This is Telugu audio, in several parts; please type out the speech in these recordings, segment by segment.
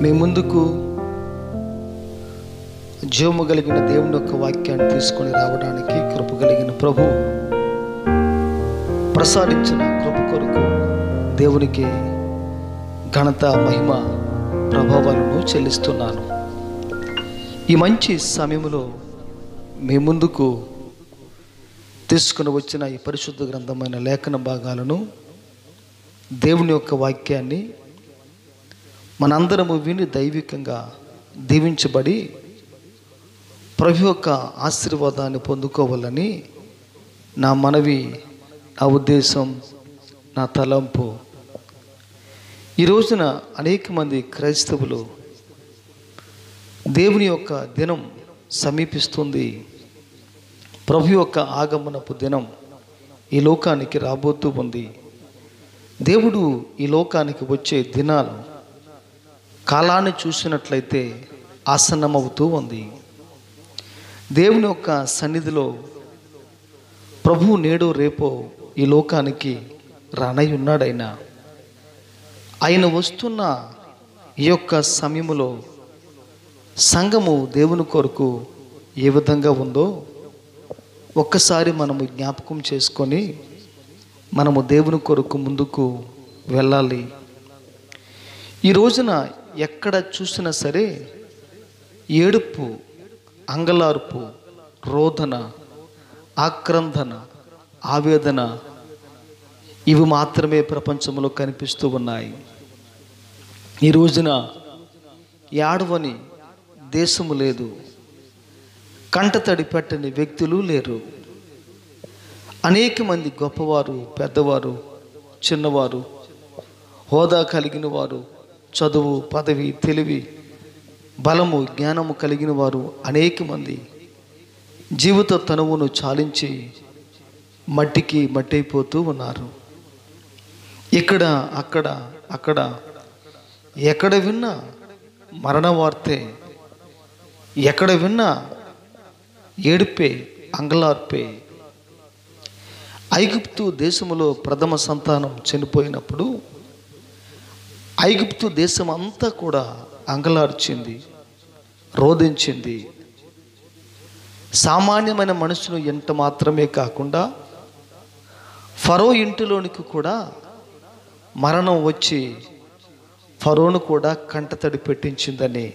మీ ముందుకు జీవము కలిగిన దేవుని యొక్క వాక్యాన్ని తీసుకొని రావడానికి కృప కలిగిన ప్రభు ప్రసాదించిన కృప కొరకు దేవునికి ఘనత మహిమ ప్రభావాలను చెల్లిస్తున్నాను. ఈ మంచి సమయంలో మీ ముందుకు తీసుకుని వచ్చిన ఈ పరిశుద్ధ గ్రంథమైన లేఖన భాగాలను, దేవుని యొక్క వాక్యాన్ని మనందరము విని దైవికంగా దీవించబడి ప్రభు యొక్క ఆశీర్వాదాన్ని పొందుకోవాలని నా మనవి, నా ఉద్దేశం, నా తలంపు. ఈ రోజున అనేక మంది క్రైస్తవులు దేవుని యొక్క దినం సమీపిస్తుంది, ప్రభు యొక్క ఆగమనపు దినం ఈ లోకానికి రాబోతూ ఉంది. దేవుడు ఈ లోకానికి వచ్చే దినాలు కాలాన్ని చూసినట్లయితే ఆసన్నమవుతూ ఉంది. దేవుని యొక్క సన్నిధిలో ప్రభు నేడో రేపో ఈ లోకానికి రానై ఉన్నాడు. ఆయన వస్తున్న ఈ యొక్క సమయంలో సంఘము దేవుని కొరకు ఏ విధంగా ఉందో ఒక్కసారి మనము జ్ఞాపకం చేసుకొని మనము దేవుని కొరకు ముందుకు వెళ్ళాలి. ఈ రోజున ఎక్కడ చూసినా సరే ఏడుపు, అంగలార్పు, రోదన, ఆక్రందన, ఆవేదన ఇవి మాత్రమే ప్రపంచంలో కనిపిస్తూ ఉన్నాయి. ఈ రోజున ఏడవని దేశము లేదు, కంటతడి పెట్టని వ్యక్తులు లేరు. అనేక మంది గొప్పవారు, పెద్దవారు, చిన్నవారు, హోదా కలిగిన వారు, చదువు, పదవి, తెలివి, బలము, జ్ఞానము కలిగిన వారు అనేక మంది జీవిత తనువును చాలించి మట్టికి మట్టయిపోతూ ఉన్నారు. ఇక్కడ అక్కడ ఎక్కడ విన్నా మరణ వార్తే, ఎక్కడ విన్నా ఏడుపే, అంగలార్పే. ఐగుప్తు దేశములో ప్రథమ సంతానం చనిపోయినప్పుడు ఐగుప్తు దేశం అంతా కూడా అంగలార్చింది, రోధించింది. సామాన్యమైన మనుషులు ఎంత మాత్రమే కాకుండా ఫరో ఇంటిలోనికి కూడా మరణం వచ్చి ఫరోను కూడా కంటతడి పెట్టించిందని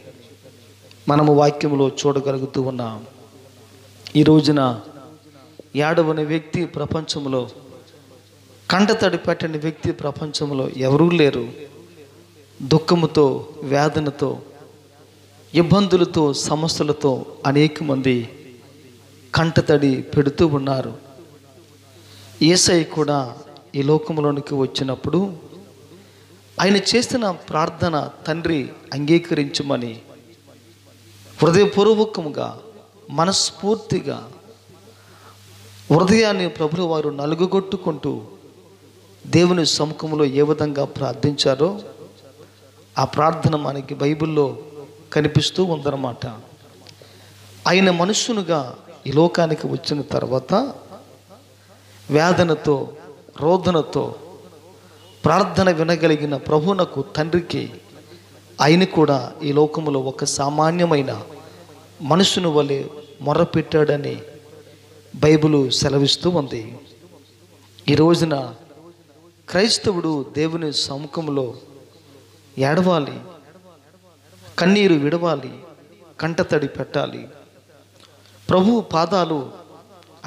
మనము వాక్యంలో చూడగలుగుతూ ఉన్నాం. ఈ రోజున ఏడవని వ్యక్తి ప్రపంచంలో, కంటతడి పెట్టని వ్యక్తి ప్రపంచంలో ఎవరూ లేరు. దుఃఖముతో, వేదనతో, ఇబ్బందులతో, సమస్యలతో అనేక మంది కంటతడి పెడుతూ ఉన్నారు. యేసయ్య కూడా ఈ లోకంలోనికి వచ్చినప్పుడు ఆయన చేసిన ప్రార్థన తండ్రి అంగీకరించమని హృదయపూర్వకముగా, మనస్ఫూర్తిగా హృదయాన్ని ప్రభువు వారు నలుగుగొట్టుకుంటూ దేవుని సముఖంలో ఏ విధంగా ప్రార్థించారో ఆ ప్రార్థన మనకి బైబిల్లో కనిపిస్తూ ఉందన్నమాట. ఆయన మనుష్యునిగా ఈ లోకానికి వచ్చిన తర్వాత వేదనతో, రోదనతో ప్రార్థన వినగలిగిన ప్రభువునకు తండ్రికి ఆయన కూడా ఈ లోకంలో ఒక సామాన్యమైన మనుషుని వలె మొర్రపెట్టాడని బైబిలు సెలవిస్తూ ఉంది. ఈ రోజున క్రైస్తవుడు దేవుని సముఖంలో ఏడవాలి, కన్నీరు విడవాలి, కంటతడి పెట్టాలి. ప్రభు పాదాలు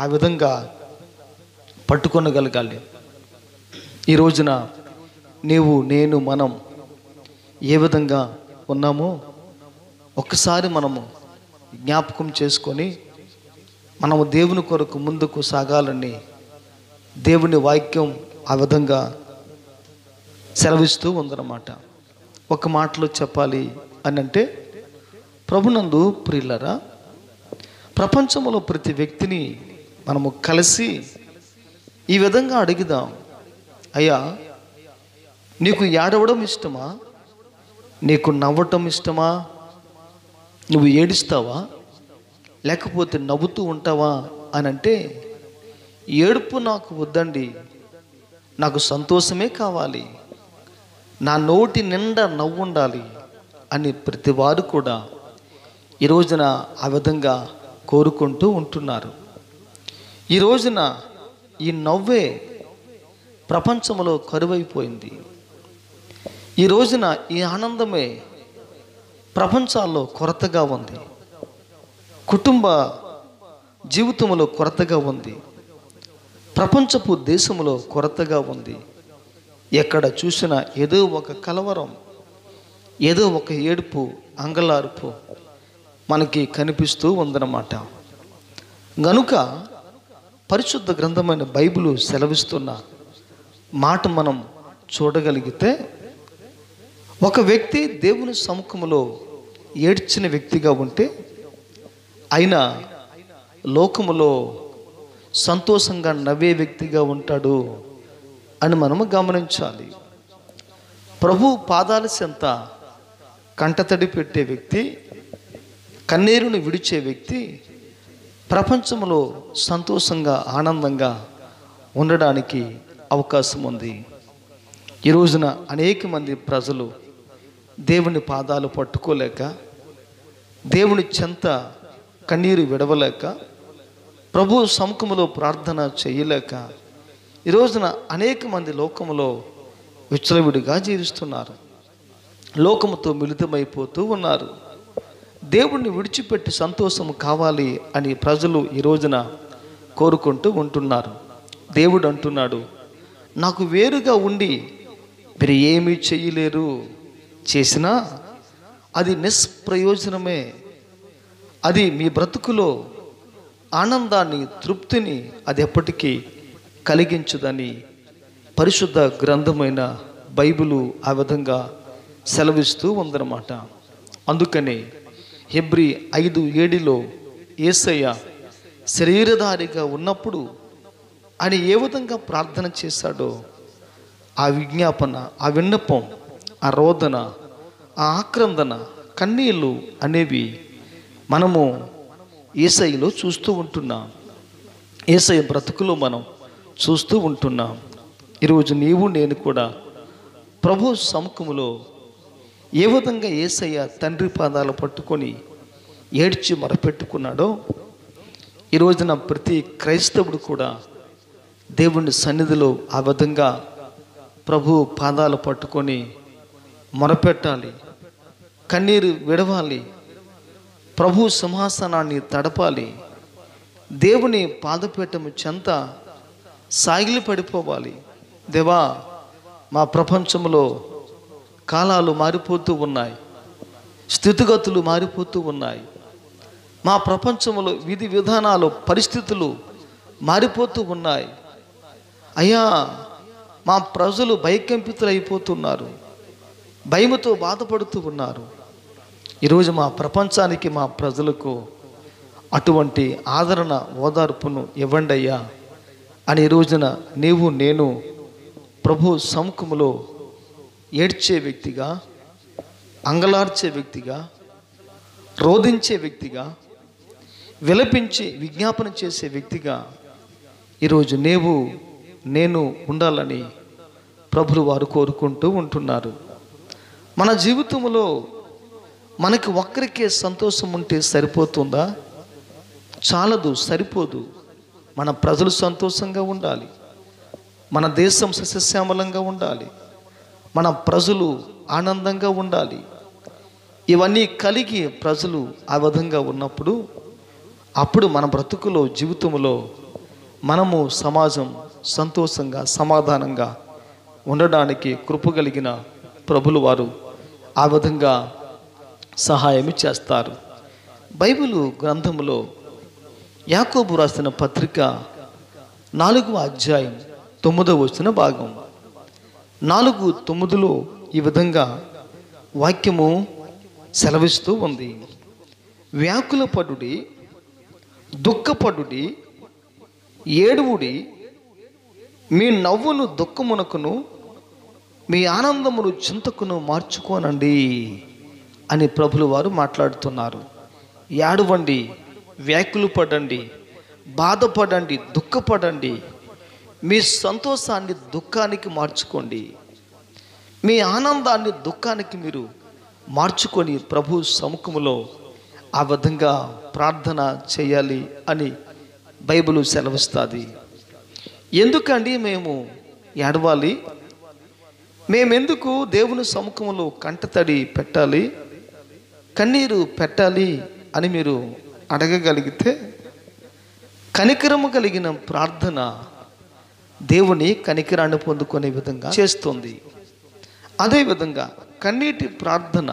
ఆ విధంగా పట్టుకొనగలగాలి. ఈ రోజున నీవు, నేను, మనం ఏ విధంగా ఉన్నామో ఒక్కసారి మనము జ్ఞాపకం చేసుకొని మనము దేవుని కొరకు ముందుకు సాగాలని దేవుని వాక్యం ఆ విధంగా సెలవిస్తూ ఉందన్నమాట. ఒక మాటలో చెప్పాలి అని అంటే, ప్రభునందు ప్రియులారా, ప్రపంచంలో ప్రతి వ్యక్తిని మనము కలిసి ఈ విధంగా అడుగుదాం, అయ్యా నీకు ఏడవడం ఇష్టమా, నీకు నవ్వటం ఇష్టమా, నువ్వు ఏడుస్తావా లేకపోతే నవ్వుతూ ఉంటావా అని అంటే, ఏడుపు నాకు వద్దండి, నాకు సంతోషమే కావాలి, నా నోటి నిండా నవ్వు ఉండాలి అని ప్రతి వారు కూడా ఈ రోజున ఆ విధంగా కోరుకుంటూ ఉంటున్నారు. ఈ రోజున ఈ నవ్వే ప్రపంచంలో కరువైపోయింది. ఈ రోజున ఈ ఆనందమే ప్రపంచాల్లో కొరతగా ఉంది. కుటుంబ జీవితంలో కొరతగా ఉంది. ప్రపంచపు దేశంలో కొరతగా ఉంది. ఎక్కడ చూసినా ఏదో ఒక కలవరం, ఏదో ఒక ఏడుపు, అంగలార్పు మనకి కనిపిస్తూ ఉందన్నమాట. గనుక పరిశుద్ధ గ్రంథమైన బైబిల్ సెలవిస్తున్న మాట మనం చూడగలిగితే, ఒక వ్యక్తి దేవుని సముఖంలో ఏడ్చిన వ్యక్తిగా ఉంటే ఆయన లోకములో సంతోషంగా నవ్వే వ్యక్తిగా ఉంటాడు అని మనము గమనించాలి. ప్రభు పాదాల చెంత కంటతడి పెట్టే వ్యక్తి, కన్నీరుని విడిచే వ్యక్తి ప్రపంచంలో సంతోషంగా ఆనందంగా ఉండడానికి అవకాశం ఉంది. ఈ రోజున అనేక మంది ప్రజలు దేవుని పాదాలు పట్టుకోలేక, దేవుని చెంత కన్నీరు విడవలేక, ప్రభు సముఖములో ప్రార్థన చేయలేక ఈ రోజున అనేక మంది లోకములో విచ్చలవిడిగా జీవిస్తున్నారు. లోకముతో మిళితమైపోతూ ఉన్నారు. దేవుణ్ణి విడిచిపెట్టి సంతోషం కావాలి అని ప్రజలు ఈ రోజున కోరుకుంటూ ఉంటున్నారు. దేవుడు అంటున్నాడు, నాకు వేరుగా ఉండి మీరు ఏమీ చేయలేరు, చేసినా అది నిష్ప్రయోజనమే. అది మీ బ్రతుకులో ఆనందాన్ని, తృప్తిని అది ఎప్పటికీ కలిగించదని పరిశుద్ధ గ్రంథమైన బైబిలు ఆ విధంగా సెలవిస్తూ ఉందన్నమాట. అందుకని హెబ్రీ 5:7 యేసయ్య శరీరధారిగా ఉన్నప్పుడు ఆయన ఏ విధంగా ప్రార్థన చేశాడో ఆ విజ్ఞాపన, ఆ విన్నపం, ఆ రోదన, ఆ ఆక్రందన, కన్నీళ్ళు అనేవి మనము యేసయ్యలో చూస్తూ ఉంటున్నాం. యేసయ్య బ్రతుకులో మనం చూస్తూ ఉంటున్నాం. ఈరోజు నీవు నేను కూడా ప్రభు సముఖములో ఏ విధంగా యేసయ్య తండ్రి పాదాలు పట్టుకొని ఏడ్చి మొరపెట్టుకున్నాడో ఈ రోజున ప్రతి క్రైస్తవుడు కూడా దేవుని సన్నిధిలో ఆ విధంగా ప్రభు పాదాలు పట్టుకొని మొరపెట్టాలి, కన్నీరు విడవాలి, ప్రభు సింహాసనాన్ని తడపాలి, దేవుని పాదపీఠము చెంత సాగిలి పడిపోవాలి. దేవా, మా ప్రపంచంలో కాలాలు మారిపోతూ ఉన్నాయి, స్థితిగతులు మారిపోతూ ఉన్నాయి, మా ప్రపంచంలో విధి విధానాలు, పరిస్థితులు మారిపోతూ ఉన్నాయి. అయ్యా, మా ప్రజలు భయకంపితులు అయిపోతున్నారు, భయముతో బాధపడుతూ ఉన్నారు. ఈరోజు మా ప్రపంచానికి, మా ప్రజలకు అటువంటి ఆదరణ, ఓదార్పును ఇవ్వండి అయ్యా అని ఈ రోజున నీవు నేను ప్రభు సముఖములో ఏడ్చే వ్యక్తిగా, అంగలార్చే వ్యక్తిగా, రోధించే వ్యక్తిగా, విలపించి విజ్ఞాపన చేసే వ్యక్తిగా ఈరోజు నీవు నేను ఉండాలని ప్రభులు వారు కోరుకుంటూ ఉంటున్నారు. మన జీవితంలో మనకి ఒక్కరికే సంతోషం ఉంటే సరిపోతుందా? చాలదు, సరిపోదు. మన ప్రజలు సంతోషంగా ఉండాలి, మన దేశం సస్యశ్యామలంగా ఉండాలి, మన ప్రజలు ఆనందంగా ఉండాలి. ఇవన్నీ కలిగి ప్రజలు ఆ విధంగా ఉన్నప్పుడు అప్పుడు మన బ్రతుకులో, జీవితంలో మనము సమాజం సంతోషంగా, సమాధానంగా ఉండడానికి కృపగలిగిన ప్రభులు వారు ఆ విధంగా సహాయం చేస్తారు. బైబిల్ గ్రంథంలో యాకోబు రాసిన పత్రిక 4వ అధ్యాయం 9వ వచన భాగం 4:9 ఈ విధంగా వాక్యము సెలవిస్తూ ఉంది. వ్యాకుల పడుడి, దుఃఖపడుడి, ఏడువుడి, మీ నవ్వును దుఃఖమునకును, మీ ఆనందమును చింతకును మార్చుకోనండి అని ప్రభులు వారు మాట్లాడుతున్నారు. ఏడవండి, వ్యాకులు పడండి, బాధపడండి, దుఃఖపడండి, మీ సంతోషాన్ని దుఃఖానికి మార్చుకోండి, మీ ఆనందాన్ని దుఃఖానికి మీరు మార్చుకొని ప్రభు సముఖములో ఆ విధంగా ప్రార్థన చేయాలి అని బైబిల్ సెలవిస్తుంది. ఎందుకండి మేము ఏడవాలి? మేమెందుకు దేవుని సముఖంలో కంటతడి పెట్టాలి, కన్నీరు పెట్టాలి అని మీరు అడగగలిగితే, కనికరము కలిగిన ప్రార్థన దేవుని కనికరాన్ని పొందుకునే విధంగా చేస్తుంది. అదేవిధంగా కన్నీటి ప్రార్థన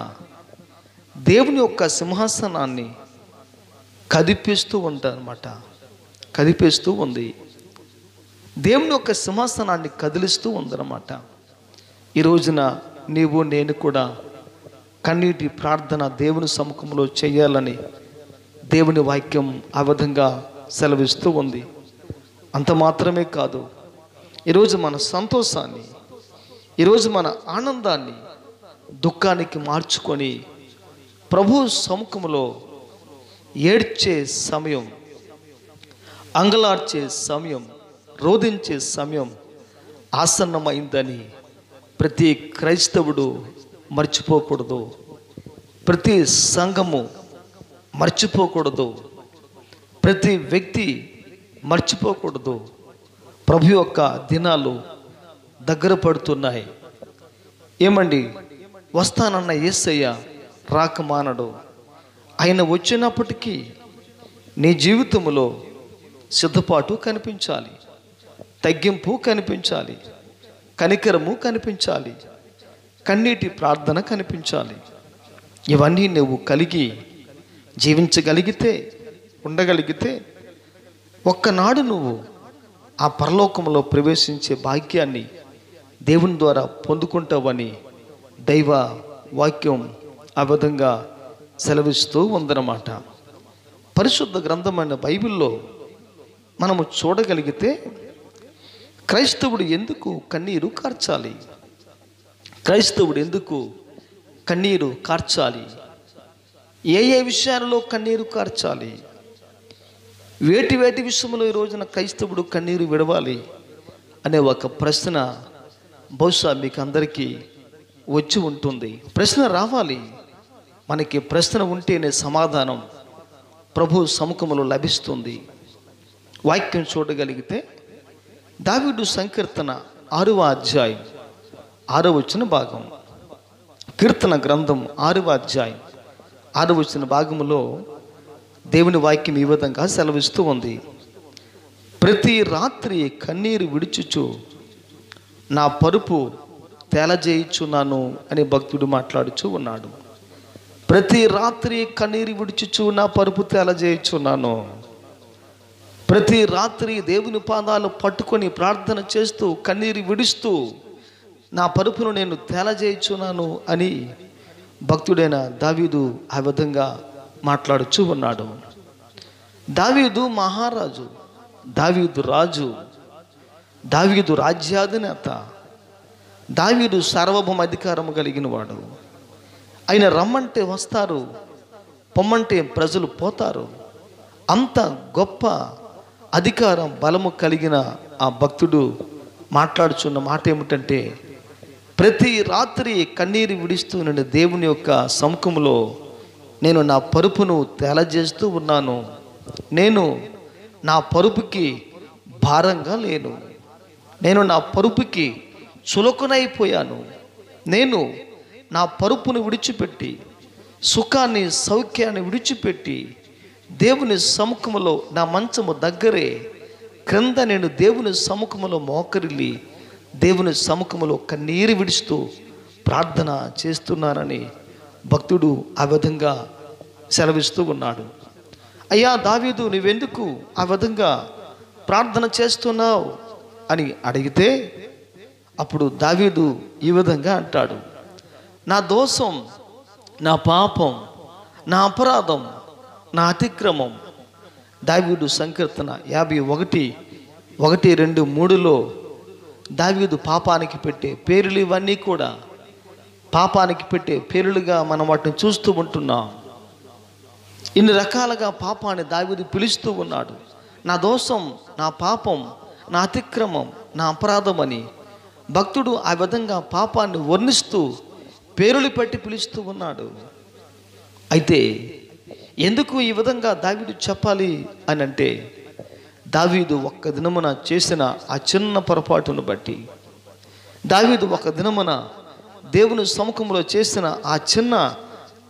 దేవుని యొక్క సింహాసనాన్ని కదిపిస్తూ ఉంటారన్నమాట. కదిపిస్తూ ఉంది, దేవుని యొక్క సింహాసనాన్ని కదిలిస్తూ ఉందన్నమాట. ఈ రోజున నీవు నేను కూడా కన్నీటి ప్రార్థన దేవుని సముఖంలో చేయాలని దేవుని వాక్యం ఆ విధంగా సెలవిస్తూ ఉంది. అంత మాత్రమే కాదు, ఈరోజు మన సంతోషాన్ని, ఈరోజు మన ఆనందాన్ని దుఃఖానికి మార్చుకొని ప్రభు సముఖంలో ఏడ్చే సమయం, అంగలార్చే సమయం, రోధించే సమయం ఆసన్నమైందని ప్రతి క్రైస్తవుడు మర్చిపోకూడదు. ప్రతి సంఘము మర్చిపోకూడదు. ప్రతి వ్యక్తి మర్చిపోకూడదు. ప్రభు యొక్క దినాలు దగ్గర పడుతున్నాయి. ఏమండి, వస్తానన్న యేసయ్య రాక మానడు. ఆయన వచ్చినప్పటికీ నీ జీవితంలో సిద్ధపాటు కనిపించాలి, తగ్గింపు కనిపించాలి, కనికరము కనిపించాలి, కన్నీటి ప్రార్థన కనిపించాలి. ఇవన్నీ నువ్వు కలిగి జీవించగలిగితే, ఉండగలిగితే ఒక్కనాడు నువ్వు ఆ పరలోకంలో ప్రవేశించే భాగ్యాన్ని దేవుని ద్వారా పొందుకుంటావని దైవ వాక్యం ఆ విధంగా సెలవిస్తూ ఉందన్నమాట. పరిశుద్ధ గ్రంథమైన బైబిల్లో మనము చూడగలిగితే క్రైస్తవుడు ఎందుకు కన్నీరు కార్చాలి? క్రైస్తవుడు ఎందుకు కన్నీరు కార్చాలి? ఏ ఏ విషయాలలో కన్నీరు కార్చాలి? వేటి వేటి విషయంలో ఈ రోజున క్రైస్తవుడు కన్నీరు విడవాలి అనే ఒక ప్రశ్న బహుశా మీకు అందరికీ వచ్చి ఉంటుంది. ప్రశ్న రావాలి. మనకి ప్రశ్న ఉంటేనే సమాధానం ప్రభు సముఖంలో లభిస్తుంది. వాక్యం చూడగలిగితే దావీదు సంకీర్తన 6వ అధ్యాయం 6వ వచన భాగం, కీర్తన గ్రంథం 6వ అధ్యాయం 6వ వచన భాగములో దేవుని వాక్యం ఈ విధంగా సెలవిస్తూ ఉంది. ప్రతి రాత్రి కన్నీరు విడుచుచు నా పరుపు తేలజేయుచున్నాను అని భక్తుడు మాట్లాడుచూ ఉన్నాడు. ప్రతి రాత్రి కన్నీరు విడుచుచు నా పరుపు తేలజేయుచున్నాను. ప్రతి రాత్రి దేవుని పాదాలు పట్టుకొని ప్రార్థన చేస్తూ కన్నీరు విడుస్తూ నా పరుపును నేను తేలజేయుచున్నాను అని భక్తుడైన దావీదు ఆ విధంగా మాట్లాడుచూ ఉన్నాడు. దావీదు మహారాజు, దావీదు రాజు, దావీదు రాజ్యాధినేత, దావీదు సార్వభౌమ అధికారము కలిగిన వాడు. ఆయన రమ్మంటే వస్తారు, పొమ్మంటే ప్రజలు పోతారు. అంత గొప్ప అధికారం బలము కలిగిన ఆ భక్తుడు మాట్లాడుచున్న మాట ఏమిటంటే, ప్రతి రాత్రి కన్నీరు విడుస్తూ నేను దేవుని యొక్క సముఖంలో నేను నా పరుపును తేలజేస్తూ ఉన్నాను. నేను నా పరుపుకి భారంగా లేను. నేను నా పరుపుకి చులకనైపోయాను. నేను నా పరుపును విడిచిపెట్టి, సుఖాన్ని సౌఖ్యాన్ని విడిచిపెట్టి దేవుని సముఖంలో నా మంచము దగ్గరే క్రింద నేను దేవుని సముఖంలో మోకరిల్లి దేవుని సముఖంలో కన్నీరు విడుస్తూ ప్రార్థన చేస్తున్నానని భక్తుడు ఆ విధంగా సెలవిస్తూ ఉన్నాడు. అయ్యా దావీదు, నువ్వెందుకు ఆ విధంగా ప్రార్థన చేస్తున్నావు అని అడిగితే అప్పుడు దావీదు ఈ విధంగా అంటాడు, నా దోషం, నా పాపం, నా అపరాధం, నా అతిక్రమం. దావీదు సంకీర్తన 51:1-2-3లో దావీదు పాపానికి పెట్టే పేర్లు ఇవన్నీ కూడా పాపానికి పెట్టే పేర్లుగా మనం వాటిని చూస్తూ ఉంటున్నాం. ఇన్ని రకాలుగా పాపాన్ని దావీదు పిలుస్తూ ఉన్నాడు. నా దోషం, నా పాపం, నా అతిక్రమం, నా అపరాధం అని భక్తుడు ఆ విధంగా పాపాన్ని వర్ణిస్తూ పేరులు పెట్టి పిలుస్తూ ఉన్నాడు. అయితే ఎందుకు ఈ విధంగా దావీదు చెప్పాలి అని అంటే, దావీదు ఒక్క దినమున చేసిన ఆ చిన్న పొరపాటును బట్టి, దావీదు ఒక దినమున దేవుని సముఖంలో చేసిన ఆ చిన్న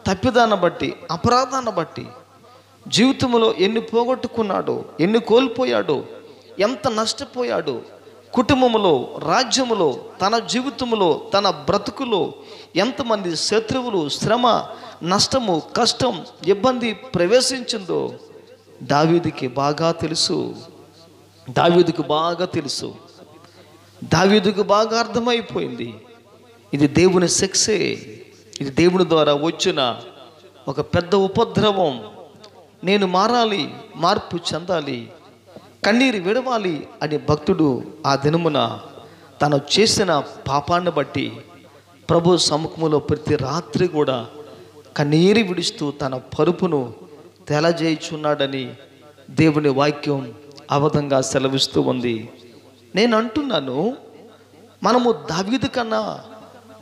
తప్పిదాన్ని బట్టి, అపరాధాన్ని బట్టి జీవితంలో ఎన్ని పోగొట్టుకున్నాడో, ఎన్ని కోల్పోయాడో, ఎంత నష్టపోయాడో, కుటుంబంలో, రాజ్యములో, తన జీవితంలో, తన బ్రతుకులో ఎంతమంది శత్రువులు, శ్రమ, నష్టము, కష్టం, ఇబ్బంది ప్రవేశించిందో దావీదుకి బాగా తెలుసు. దావీదుకు బాగా తెలుసు. దావీదుకు బాగా అర్థమైపోయింది. ఇది దేవుని శిక్షే, ఇది దేవుని ద్వారా వచ్చిన ఒక పెద్ద ఉపద్రవం. నేను మారాలి, మార్పు చెందాలి, కన్నీరు విడవాలి అని భక్తుడు ఆ దినమున తను చేసిన పాపాన్ని బట్టి ప్రభు సముఖములో ప్రతి రాత్రి కూడా కన్నీరు విడుస్తూ తన పరుపును తెలజేయుచున్నాడని దేవుని వాక్యం ఆ విధంగా సెలవిస్తూ ఉంది. నేను అంటున్నాను, మనము దావీదు కన్నా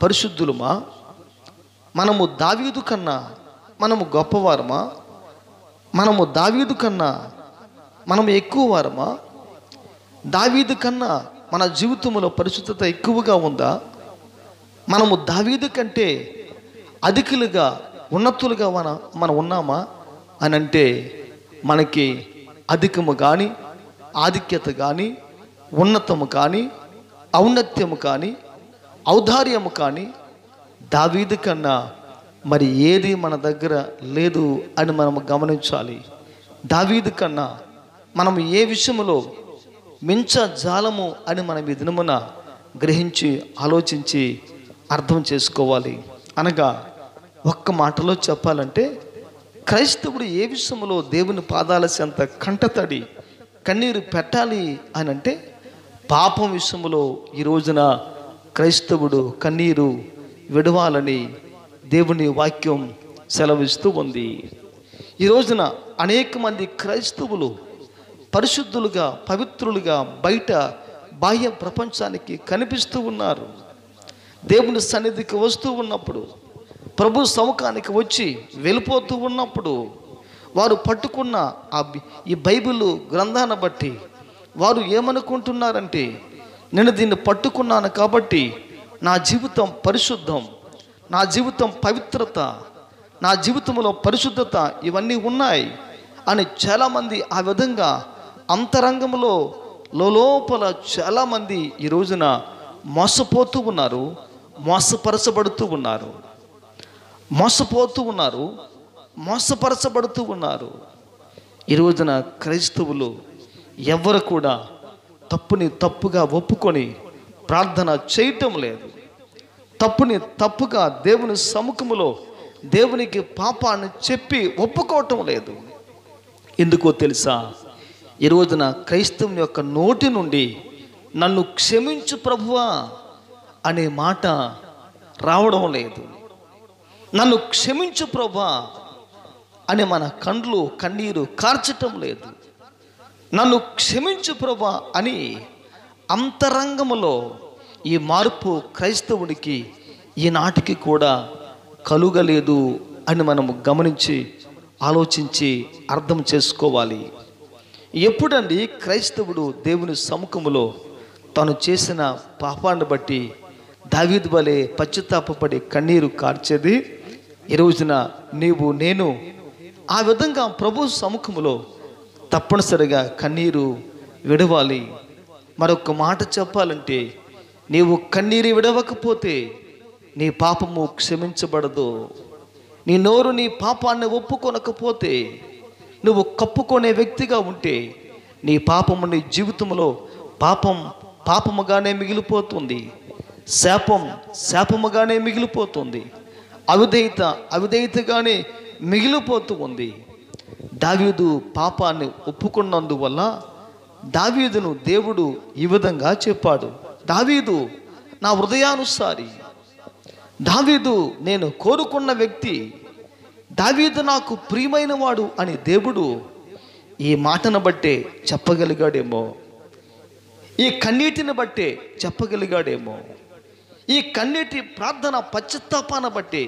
పరిశుద్ధులమా? మనము దావీదు కన్నా మనము గొప్పవారమా? మనము దావీదు కన్నా మనము ఎక్కువ వారమా? దావీదు కన్నా మన జీవితంలో పరిశుద్ధత ఎక్కువగా ఉందా? మనము దావీదు కంటే అధికులుగా, ఉన్నతులుగా మనం ఉన్నామా అని అంటే, మనకి అధికము కానీ, ఆధిక్యత కానీ, ఉన్నతము కానీ, ఔన్నత్యము కానీ, ఔదార్యము కానీ దావీదు కన్నా మరి ఏది మన దగ్గర లేదు అని మనం గమనించాలి. దావీదు కన్నా మనం ఏ విషయంలో మించజాలము అని మనం ఈ దినమున గ్రహించి, ఆలోచించి అర్థం చేసుకోవాలి. అనగా ఒక్క మాటలో చెప్పాలంటే, క్రైస్తవుడు ఏ విషయంలో దేవుని పాదాల చెంత కంటతడి, కన్నీరు పెట్టాలి అని అంటే, పాపం విషయంలో ఈ రోజున క్రైస్తవుడు కన్నీరు విడవాలని దేవుని వాక్యం సెలవిస్తూ ఉంది. ఈ రోజున అనేక మంది క్రైస్తవులు పరిశుద్ధులుగా, పవిత్రులుగా బయట బాహ్య ప్రపంచానికి కనిపిస్తూ ఉన్నారు. దేవుని సన్నిధికి వస్తూ ఉన్నప్పుడు, ప్రభు సముఖానికి వచ్చి వెళ్ళిపోతూ ఉన్నప్పుడు, వారు పట్టుకున్న ఈ బైబిల్ గ్రంథాన్ని బట్టి వారు ఏమనుకుంటున్నారంటే, నేను దీన్ని పట్టుకున్నాను కాబట్టి నా జీవితం పరిశుద్ధం, నా జీవితం పవిత్రత, నా జీవితంలో పరిశుద్ధత ఇవన్నీ ఉన్నాయి అని చాలామంది ఆ విధంగా అంతరంగంలో లోపల చాలామంది ఈ రోజున మోసపోతూ ఉన్నారు, మోసపరచబడుతూ ఉన్నారు, మోసపరచబడుతూ ఉన్నారు. ఈ రోజున క్రైస్తవులు ఎవరు కూడా తప్పుని తప్పుగా ఒప్పుకొని ప్రార్థన చేయటం లేదు. తప్పుని తప్పుగా దేవుని సముఖములో దేవునికి పాపాన్ని చెప్పి ఒప్పుకోవటం లేదు. ఎందుకో తెలుసా? ఈ రోజున క్రైస్తవుని యొక్క నోటి నుండి నన్ను క్షమించు ప్రభువా అనే మాట రావడం లేదు. నన్ను క్షమించు ప్రభువా అని మన కండ్లు కన్నీరు కార్చటం లేదు. నన్ను క్షమించు ప్రభువా అని అంతరంగములో ఈ మార్పు క్రైస్తవుడికి ఈనాటికి కూడా కలుగలేదు అని మనము గమనించి, ఆలోచించి అర్థం చేసుకోవాలి. ఎప్పుడండి క్రైస్తవుడు దేవుని సముఖములో తను చేసిన పాపాన్ని బట్టి దావీదు వలె పశ్చాత్తాపపడి కన్నీరు కార్చేది? ఈ రోజున నీవు, నేను ఆ విధంగా ప్రభు సముఖములో తప్పనిసరిగా కన్నీరు విడవాలి. మరొక మాట చెప్పాలంటే, నీవు కన్నీరు విడవకపోతే నీ పాపము క్షమించబడదు. నీ నోరు నీ పాపాన్ని ఒప్పుకొనకపోతే, నువ్వు కప్పుకొనే వ్యక్తిగా ఉంటే, నీ పాపము నీ జీవితంలో పాపముగానే మిగిలిపోతుంది, శాపం శాపముగానే మిగిలిపోతుంది, అవిధేయతగానే మిగిలిపోతూ ఉంది. దావీదు పాపాన్ని ఒప్పుకున్నందువల్ల దావీదును దేవుడు ఈ విధంగా చెప్పాడు, దావీదు నా హృదయానుసారి, దావీదు నేను కోరుకున్న వ్యక్తి, దావీదు నాకు ప్రియమైన వాడు అని దేవుడు ఈ మాటను బట్టే చెప్పగలిగాడేమో, ఈ కన్నీటిని బట్టే చెప్పగలిగాడేమో, ఈ కన్నీటి ప్రార్థన పశ్చాత్తాపాన బట్టి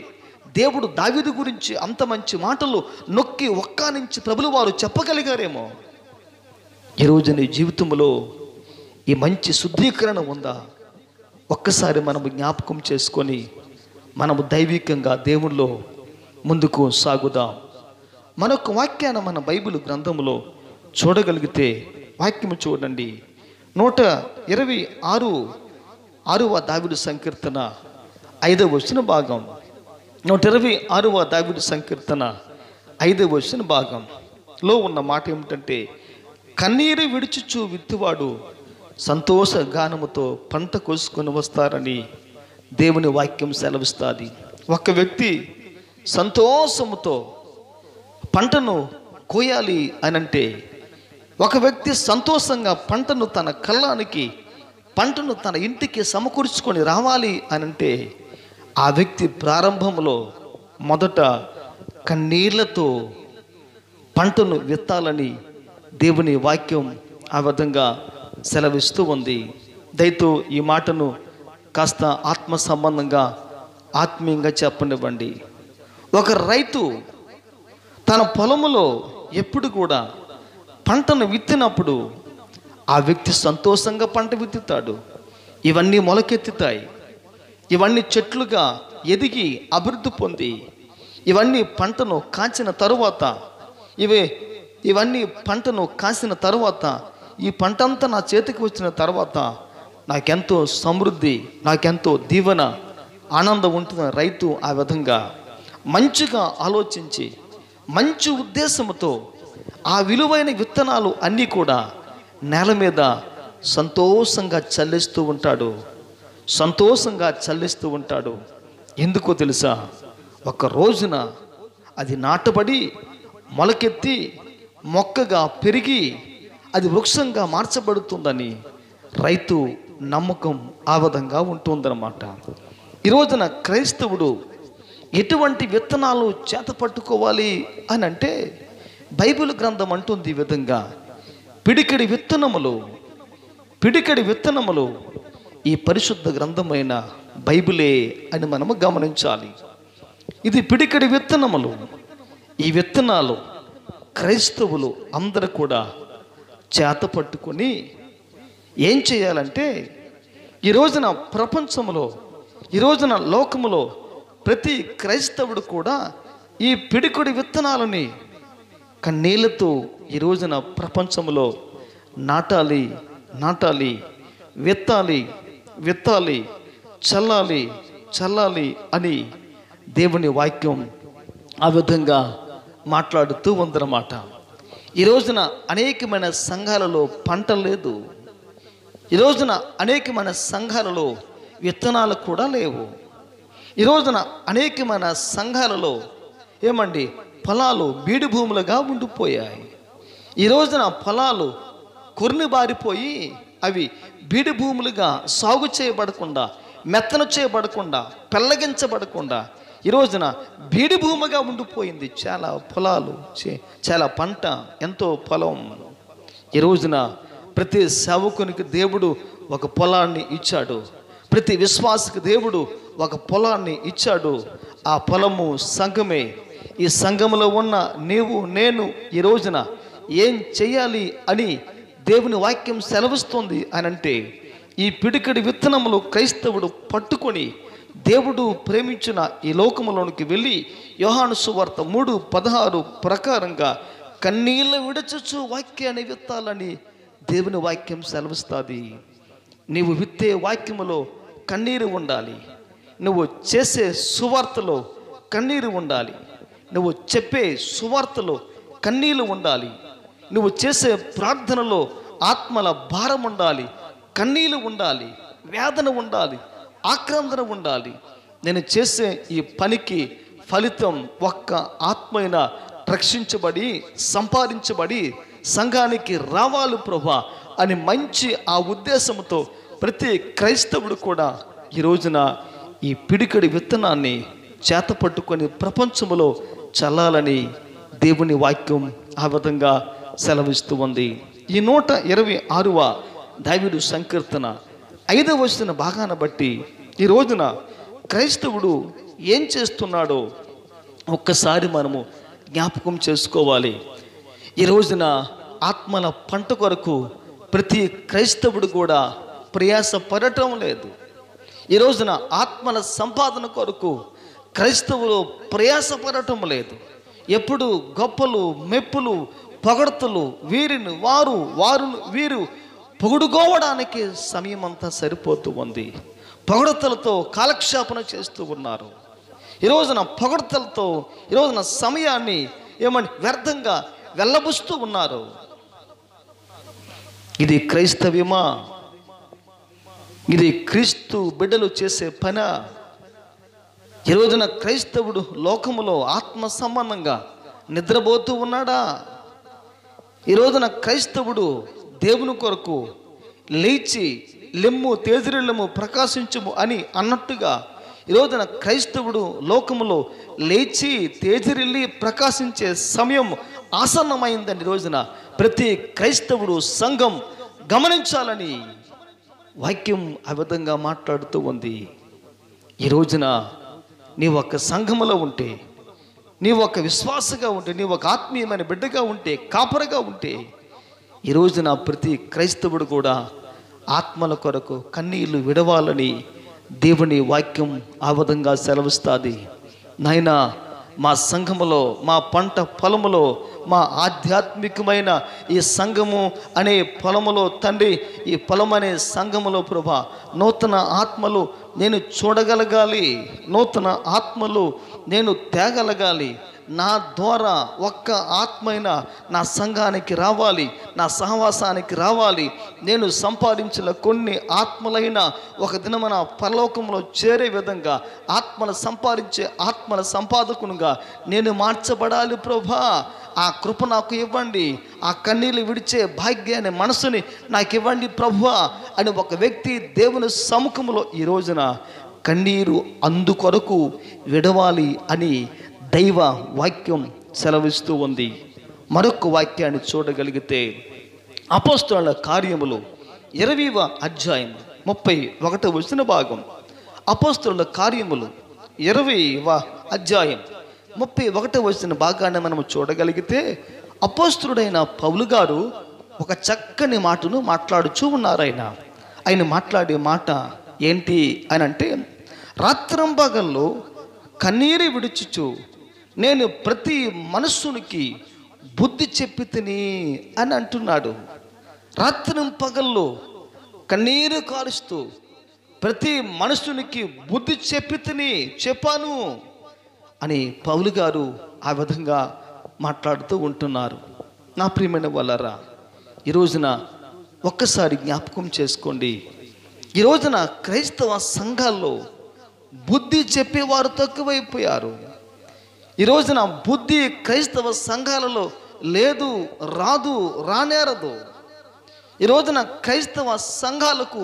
దేవుడు దావీదు గురించి అంత మంచి మాటలు నొక్కి ఒక్కానించి ప్రభులు వారు చెప్పగలిగారేమో. ఈరోజు నీ జీవితంలో ఈ మంచి శుద్ధీకరణ ఉందా? ఒక్కసారి మనము జ్ఞాపకం చేసుకొని మనము దైవికంగా దేవుల్లో ముందుకు సాగుదాం. మనొక వాక్యాన్ని మన బైబిల్ గ్రంథంలో చూడగలిగితే వాక్యము చూడండి. 126వ దావీదు సంకీర్తన 5వ వచన భాగం. 126వ దావీదు సంకీర్తన 5వ వచన భాగంలో ఉన్న మాట ఏమిటంటే, కన్నీరు విడిచుచు విత్తువాడు సంతోష గానముతో పంట కోసుకొని వస్తారని దేవుని వాక్యం సెలవిస్తుంది. ఒక వ్యక్తి సంతోషముతో పంటను కోయాలి అనంటే, ఒక వ్యక్తి సంతోషంగా పంటను తన కళ్ళానికి, పంటను తన ఇంటికి సమకూర్చుకొని రావాలి అనంటే, ఆ వ్యక్తి ప్రారంభంలో మొదట కన్నీళ్లతో పంటను విత్తాలని దేవుని వాక్యం ఆ విధంగా సెలవిస్తూ ఉంది. దయతో ఈ మాటను కాస్త ఆత్మ సంబంధంగా ఆత్మీయంగా చెప్పనివ్వండి. ఒక రైతు తన పొలములో ఎప్పుడు కూడా పంటను విత్తినప్పుడు ఆ వ్యక్తి సంతోషంగా పంట విత్తుతాడు. ఇవన్నీ మొలకెత్తుతాయి, ఇవన్నీ చెట్లుగా ఎదిగి అభివృద్ధి పొంది, ఇవన్నీ పంటను కాచిన తరువాత ఇవన్నీ పంటను కాసిన తరువాత ఈ పంట అంతా నా చేతికి వచ్చిన తర్వాత నాకెంతో సమృద్ధి, నాకెంతో దీవెన, ఆనందం ఉంటుంది. రైతు ఆ విధంగా మంచిగా ఆలోచించి మంచి ఉద్దేశంతో ఆ విలువైన విత్తనాలు అన్నీ కూడా నేల మీద సంతోషంగా చల్లిస్తూ ఉంటాడు. ఎందుకో తెలుసా? ఒక రోజున అది నాటబడి మొలకెత్తి మొక్కగా పెరిగి అది వృక్షంగా మార్చబడుతుందని రైతు నమ్మకం ఆ విధంగా ఉంటుందన్నమాట. ఈ రోజున క్రైస్తవుడు ఎటువంటి విత్తనాలు చేత పట్టుకోవాలి అని అంటే, బైబిల్ గ్రంథం అంటుంది ఈ విధంగా, పిడికెడి విత్తనములు ఈ పరిశుద్ధ గ్రంథమైన బైబిలే అని మనము గమనించాలి. ఇది పిడికెడి విత్తనములు. ఈ విత్తనాలు క్రైస్తవులు అందరూ కూడా చేత పట్టుకొని ఏం చేయాలంటే, ఈ రోజున ప్రపంచంలో, ఈ రోజున లోకములో ప్రతి క్రైస్తవుడు కూడా ఈ పిడికుడి విత్తనాలని కన్నీళ్లతో ఈ రోజున ప్రపంచంలో నాటాలి, విత్తాలి, చల్లాలి అని దేవుని వాక్యం ఆ విధంగా మాట్లాడుతూ ఉందన్నమాట. ఈ రోజున అనేకమైన సంఘాలలో పంట లేదు. ఈ రోజున అనేకమైన సంఘాలలో విత్తనాలు కూడా లేవు. ఈ రోజున అనేకమైన సంఘాలలో పొలాలు బీడు భూములుగా ఉండిపోయాయి. ఈ రోజున పొలాలు కొర్ని బారిపోయి అవి బీడు భూములుగా సాగు చేయబడకుండా, మెత్తన చేయబడకుండా, పెళ్ళగించబడకుండా ఈ రోజున బీడి భూమిగా ఉండిపోయింది. చాలా పొలాలు, చాలా పంట, ఎంతో పొలం. ఈ రోజున ప్రతి సేవకునికి దేవుడు ఒక పొలాన్ని ఇచ్చాడు. ప్రతి విశ్వాసకి దేవుడు ఒక పొలాన్ని ఇచ్చాడు. ఆ పొలము సంఘమే. ఈ సంఘములో ఉన్న నీవు, నేను ఈ రోజున ఏం చెయ్యాలి అని దేవుని వాక్యం సెలవిస్తుంది అని అంటే, ఈ పిడికడి విత్తనములు క్రైస్తవుడు పట్టుకొని దేవుడు ప్రేమించిన ఈ లోకములోనికి వెళ్ళి యోహాను సువార్త 3:16 ప్రకారంగా కన్నీళ్ళ విడచుచు వాక్యాన్ని విత్తాలని దేవుని వాక్యం సెలవిస్తుంది. నీవు విత్తే వాక్యములో కన్నీరు ఉండాలి. నువ్వు చేసే సువార్తలో కన్నీరు ఉండాలి. నువ్వు చెప్పే సువార్తలో కన్నీళ్ళు ఉండాలి. నువ్వు చేసే ప్రార్థనలో ఆత్మల భారం ఉండాలి, కన్నీళ్ళు ఉండాలి, వేదన ఉండాలి, ఆక్రందన ఉండాలి. నేను చేసే ఈ పనికి ఫలితం ఒక్క ఆత్మైన రక్షించబడి సంపాదించబడి సంఘానికి రావాలి ప్రభువా అని మంచి ఆ ఉద్దేశంతో ప్రతి క్రైస్తవుడు కూడా ఈ రోజున ఈ పిడికడి విత్తనాన్ని చేత పట్టుకొని ప్రపంచంలో చల్లాలని దేవుని వాక్యం ఆ విధంగా సెలవిస్తూ ఉంది. ఈ 126వ దావీదు సంకీర్తన 5వ వచన భాగాన్ని బట్టి ఈ రోజున క్రైస్తవుడు ఏం చేస్తున్నాడో ఒక్కసారి మనము జ్ఞాపకం చేసుకోవాలి. ఈ రోజున ఆత్మల పంట కొరకు ప్రతి క్రైస్తవుడు కూడా ప్రయాస పడటం లేదు. ఈ రోజున ఆత్మల సంపాదన కొరకు క్రైస్తవులు ప్రయాస పడటం లేదు. ఎప్పుడు గొప్పలు, మెప్పులు, పొగడ్తలు, వీరిని వారు, వారును వీరు పొగుడుకోవడానికి సమయం అంతా సరిపోతూ ఉంది. పొగడ్తలతో కాలక్షేపణ చేస్తూ ఉన్నారు. ఈ రోజున పొగడ్తలతో ఈ రోజున సమయాన్ని వ్యర్థంగా వెళ్ళబుస్తూ ఉన్నారు. ఇది క్రైస్తవ్యమా? ఇది క్రీస్తు బిడ్డలు చేసే పనా? ఈ రోజున క్రైస్తవుడు లోకములో ఆత్మ సంబంధంగా నిద్రపోతూ ఉన్నాడా? ఈ రోజున క్రైస్తవుడు దేవుని కొరకు లేచి లెమ్ము తేజరిల్లము ప్రకాశించము అని అన్నట్టుగా ఈ రోజున క్రైస్తవుడు లోకములో లేచి తేజరిల్లి ప్రకాశించే సమయం ఆసన్నమైందని ఈ రోజున ప్రతి క్రైస్తవుడు సంఘం గమనించాలని వాక్యం ఆ విధంగా మాట్లాడుతూ ఉంది. ఈ రోజున నీవు ఒక సంఘములో ఉంటే, నీవు ఒక విశ్వాసగా ఉంటే, నీవు ఒక ఆత్మీయమైన బిడ్డగా ఉంటే, కాపరగా ఉంటే, ఈ రోజున ప్రతి క్రైస్తవుడు కూడా ఆత్మల కొరకు కన్నీళ్లు విడవాలని దేవుని వాక్యం ఆ విధంగా సెలవిస్తుంది. నాయనా, మా సంఘములో, మా పంట పొలములో, మా ఆధ్యాత్మికమైన ఈ సంఘము అనే పొలములో తండ్రి, ఈ పొలం అనే సంఘములో ప్రభా నూతన ఆత్మలు నేను చూడగలగాలి, నూతన ఆత్మలు నేను తేగలగాలి. నా ద్వారా ఒక్క ఆత్మైన నా సంఘానికి రావాలి, నా సహవాసానికి రావాలి. నేను సంపాదించిన కొన్ని ఆత్మలైన ఒక దినమన పరలోకంలో చేరే విధంగా ఆత్మను సంపాదించే ఆత్మల సంపాదకునిగా నేను మార్చబడాలి ప్రభా. ఆ కృప నాకు ఇవ్వండి, ఆ కన్నీళ్ళు విడిచే భాగ్యాన్ని మనసుని నాకు ఇవ్వండి ప్రభువా అని ఒక వ్యక్తి దేవుని సముఖంలో ఈ రోజున కన్నీరు అందుకొరకు విడవాలి అని దైవ వాక్యం సెలవిస్తూ ఉంది. మరొక వాక్యాన్ని చూడగలిగితే అపోస్తలుల కార్యములు 20వ అధ్యాయం 31వ భాగం. అపోస్తలుల కార్యములు 20వ అధ్యాయం 31వ భాగాన్ని మనము చూడగలిగితే అపోస్తలుడైన పౌలు గారు ఒక చక్కని మాటను మాట్లాడుచూ ఉన్నారు. ఆయన మాట్లాడే మాట ఏంటి అని అంటే, రాత్రంబగల్లో కన్నీరు విడుచుచు నేను ప్రతి మనుష్యునికి బుద్ధి చెప్పి తిని అని అంటున్నాడు. రాత్రి పగల్లో కన్నీరు కారుస్తూ ప్రతి మనుషునికి బుద్ధి చెప్పి తిని చెప్పాను అని పౌలు గారు ఆ విధంగా మాట్లాడుతూ ఉంటున్నారు. నా ప్రియమైన వాళ్ళరా, ఈ రోజున ఒక్కసారి జ్ఞాపకం చేసుకోండి. ఈ రోజున క్రైస్తవ సంఘాల్లో బుద్ధి చెప్పేవారు తక్కువైపోయారు. ఈ రోజున బుద్ధి క్రైస్తవ సంఘాలలో లేదు, రాదు, రానేరదు. ఈ రోజున క్రైస్తవ సంఘాలకు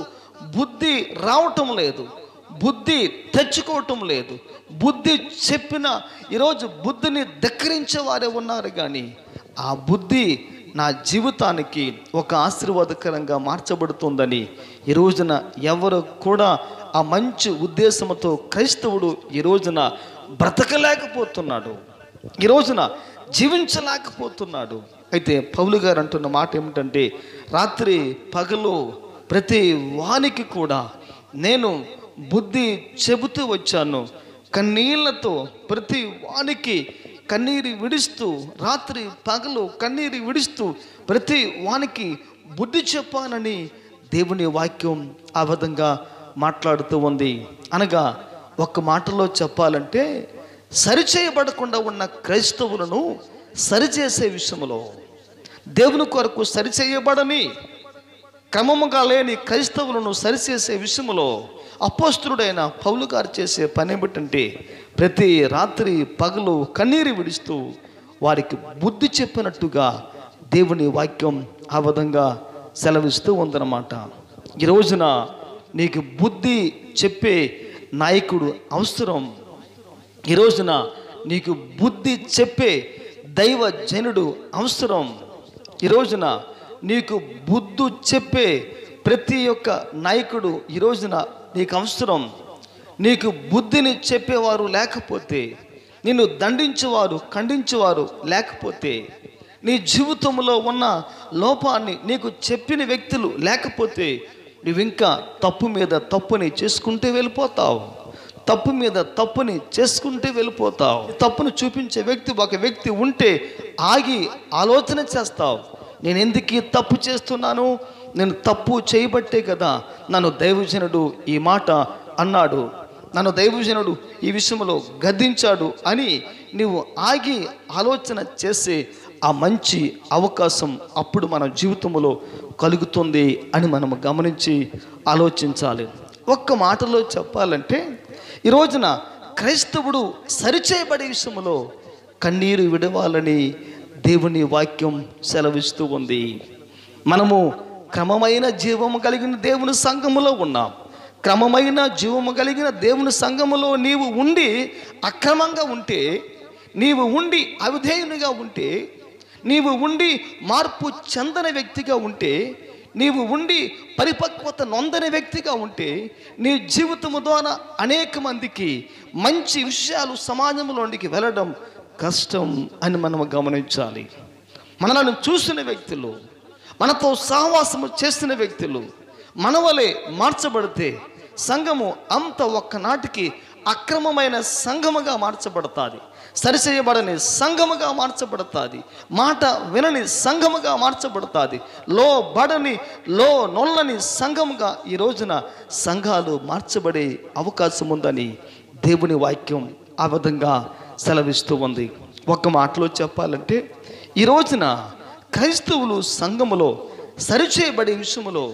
బుద్ధి రావటం లేదు, బుద్ధి తెచ్చుకోవటం లేదు. బుద్ధి చెప్పిన ఈరోజు బుద్ధిని ధిక్కరించే వారే ఉన్నారు. కానీ ఆ బుద్ధి నా జీవితానికి ఒక ఆశీర్వాదకరంగా మార్చబడుతుందని ఈ రోజున ఎవరు కూడా ఆ మంచి ఉద్దేశంతో క్రైస్తవుడు ఈ రోజున బ్రతకలేకపోతున్నాడు, ఈ రోజున జీవించలేకపోతున్నాడు. అయితే పౌలు గారు అంటున్న మాట ఏమిటంటే, రాత్రి పగలు ప్రతి వానికి కూడా నేను బుద్ధి చెబుతూ వచ్చాను. కన్నీళ్లతో ప్రతి వానికి కన్నీరు విడుస్తూ, రాత్రి పగలు కన్నీరు విడుస్తూ ప్రతి వానికి బుద్ధి చెప్పానని దేవుని వాక్యం ఆ విధంగా మాట్లాడుతూ ఉంది. అనగా ఒక్క మాటలో చెప్పాలంటే, సరిచేయబడకుండా ఉన్న క్రైస్తవులను సరిచేసే విషయంలో, దేవుని కొరకు సరిచేయబడని క్రమముగా లేని క్రైస్తవులను సరిచేసే విషయంలో అపోస్తలుడైన పౌలు గారు చేసే పని ఏమిటంటే, ప్రతి రాత్రి పగలు కన్నీరు విడుస్తూ వారికి బుద్ధి చెప్పినట్టుగా దేవుని వాక్యం ఆ విధంగా సెలవిస్తూ ఉందన్నమాట. ఈ రోజున నీకు బుద్ధి చెప్పే నాయకుడు అవసరం. ఈ రోజున నీకు బుద్ధి చెప్పే దైవ జనుడు అవసరం. ఈ రోజున నీకు బుద్ధి చెప్పే ప్రతి ఒక్క నాయకుడు ఈ రోజున నీకు అవసరం. నీకు బుద్ధిని చెప్పేవారు లేకపోతే, నిన్ను దండించేవారు ఖండించేవారు లేకపోతే, నీ జీవితంలో ఉన్న లోపాన్ని నీకు చెప్పిన వ్యక్తులు లేకపోతే, నువ్వు ఇంకా తప్పు మీద తప్పుని చేసుకుంటూ వెళ్ళిపోతావు. తప్పు మీద తప్పుని చేసుకుంటూ వెళ్ళిపోతావు. తప్పును చూపించే ఒక వ్యక్తి ఉంటే ఆగి ఆలోచన చేస్తావు. నేను ఎందుకు ఈ తప్పు చేస్తున్నాను? నేను తప్పు చేయబట్టే కదా నన్ను దైవజనుడు ఈ మాట అన్నాడు, నన్ను దైవజనుడు ఈ విషయంలో గద్దించాడు అని నువ్వు ఆగి ఆలోచన చేసే ఆ మంచి అవకాశం అప్పుడు మన జీవితంలో కలుగుతుంది అని మనం గమనించి ఆలోచించాలి. ఒక్క మాటలో చెప్పాలంటే, ఈ రోజున క్రైస్తవుడు సరిచేయబడే విషయంలో కన్నీరు విడవాలని దేవుని వాక్యం సెలవిస్తూ ఉంది. మనము క్రమమైన జీవము కలిగిన దేవుని సంఘములో ఉన్నాం. క్రమమైన జీవము కలిగిన దేవుని సంఘములో నీవు ఉండి అక్రమంగా ఉంటే, నీవు ఉండి అవిధేయునిగా ఉంటే, నీవు ఉండి మార్పు చెందని వ్యక్తిగా ఉంటే, నీవు ఉండి పరిపక్వత నొందని వ్యక్తిగా ఉంటే, నీ జీవితము ద్వారా అనేక మందికి మంచి విషయాలు సమాజంలోనికి వెళ్ళడం కష్టం అని మనం గమనించాలి. మనలను చూసిన వ్యక్తులు, మనతో సహవాసము చేసిన వ్యక్తులు మన వలె మార్చబడితే సంఘము అంత ఒక్కనాటికి అక్రమమైన సంఘముగా మార్చబడుతుంది. సరిచేయబడని సంఘముగా మార్చబడుతుంది. మాట వినని సంఘముగా మార్చబడుతుంది. నొల్లని సంఘముగా ఈ రోజున సంఘాలు మార్చబడే అవకాశం ఉందని దేవుని వాక్యం ఆ విధంగా సెలవిస్తూ ఉంది. ఒక్క మాటలో చెప్పాలంటే, ఈ రోజున క్రైస్తవులు సంఘములో సరిచేయబడే విషయంలో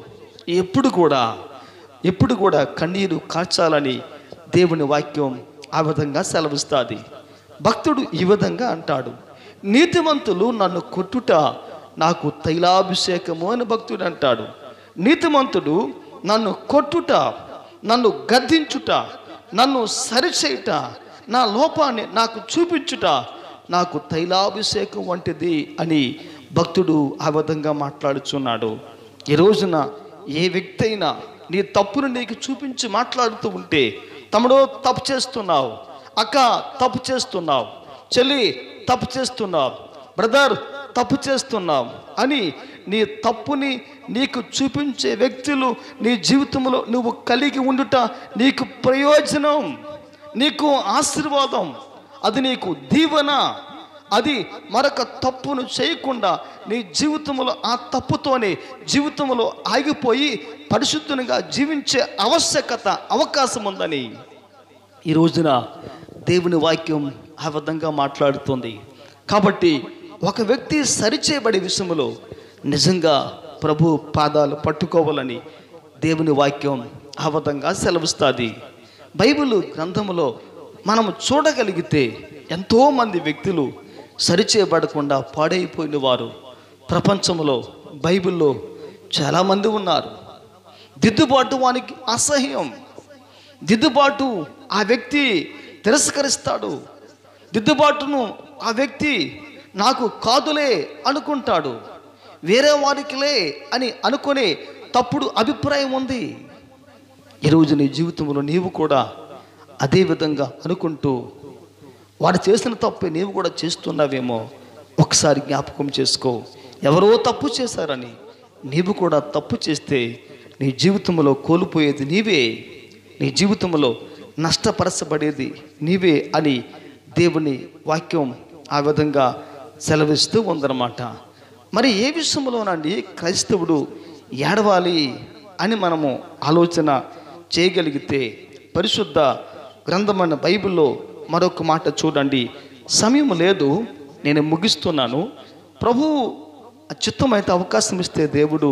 ఎప్పుడు కూడా కన్నీరు కార్చాలని దేవుని వాక్యం ఆ విధంగా సెలవిస్తుంది. భక్తుడు ఈ విధంగా అంటాడు, నీతిమంతులు నన్ను కొట్టుట నాకు తైలాభిషేకము అని భక్తుడు అంటాడు. నీతిమంతుడు నన్ను కొట్టుట, నన్ను గద్దించుట, నన్ను సరిచేయుట, నా లోపాన్ని నాకు చూపించుట నాకు తైలాభిషేకం వంటిది అని భక్తుడు ఆ విధంగా మాట్లాడుచున్నాడు. ఈ రోజున ఏ వ్యక్తి అయినా నీ తప్పును నీకు చూపించి మాట్లాడుతూ ఉంటే, తమ్ముడు తప్పు చేస్తున్నావు, అక్క తప్పు చేస్తున్నావు, చెల్లి తప్పు చేస్తున్నావు, బ్రదర్ తప్పు చేస్తున్నావు అని నీ తప్పుని నీకు చూపించే వ్యక్తులు నీ జీవితంలో నువ్వు కలిగి ఉండుట నీకు ప్రయోజనం, నీకు ఆశీర్వాదం, అది నీకు దీవెన. అది మరొక తప్పును చేయకుండా నీ జీవితంలో ఆ తప్పుతోనే జీవితంలో ఆగిపోయి పరిశుద్ధునిగా జీవించే అవకాశం ఉందని ఈ రోజున దేవుని వాక్యం ఆ విధంగా మాట్లాడుతుంది. కాబట్టి ఒక వ్యక్తి సరిచేయబడే విషయంలో నిజంగా ప్రభు పాదాలు పట్టుకోవాలని దేవుని వాక్యం ఆ విధంగా సెలవిస్తుంది. బైబిల్ గ్రంథములో మనం చూడగలిగితే ఎంతోమంది వ్యక్తులు సరిచేయబడకుండా పాడైపోయిన వారు ప్రపంచంలో బైబిల్లో చాలామంది ఉన్నారు. దిద్దుబాటు వానికి అసహ్యం, దిద్దుబాటు ఆ వ్యక్తి తిరస్కరిస్తాడు, దిద్దుబాటును ఆ వ్యక్తి నాకు కాదులే అనుకుంటాడు, వేరే వారికిలే అని అనుకునే తప్పుడు అభిప్రాయం ఉంది. ఈరోజు నీ జీవితంలో నీవు కూడా అదే విధంగా అనుకుంటూ వాడు చేసిన తప్పే నీవు కూడా చేస్తున్నావేమో ఒకసారి జ్ఞాపకం చేసుకో. ఎవరో తప్పు చేశారని నీవు కూడా తప్పు చేస్తే నీ జీవితంలో కోల్పోయేది నీవే, నీ జీవితంలో నష్టపరచబడేది నీవే అని దేవుని వాక్యం ఆ విధంగా సెలవిస్తూ ఉందన్నమాట. మరి ఏ విషయంలోనండి క్రైస్తవుడు ఏడవాలి అని మనము ఆలోచన చేయగలిగితే, పరిశుద్ధ గ్రంథమైన బైబిల్లో మరొక మాట చూడండి. సమయం లేదు, నేను ముగిస్తున్నాను. ప్రభువు చిత్తమైతే అవకాశం ఇస్తే దేవుడు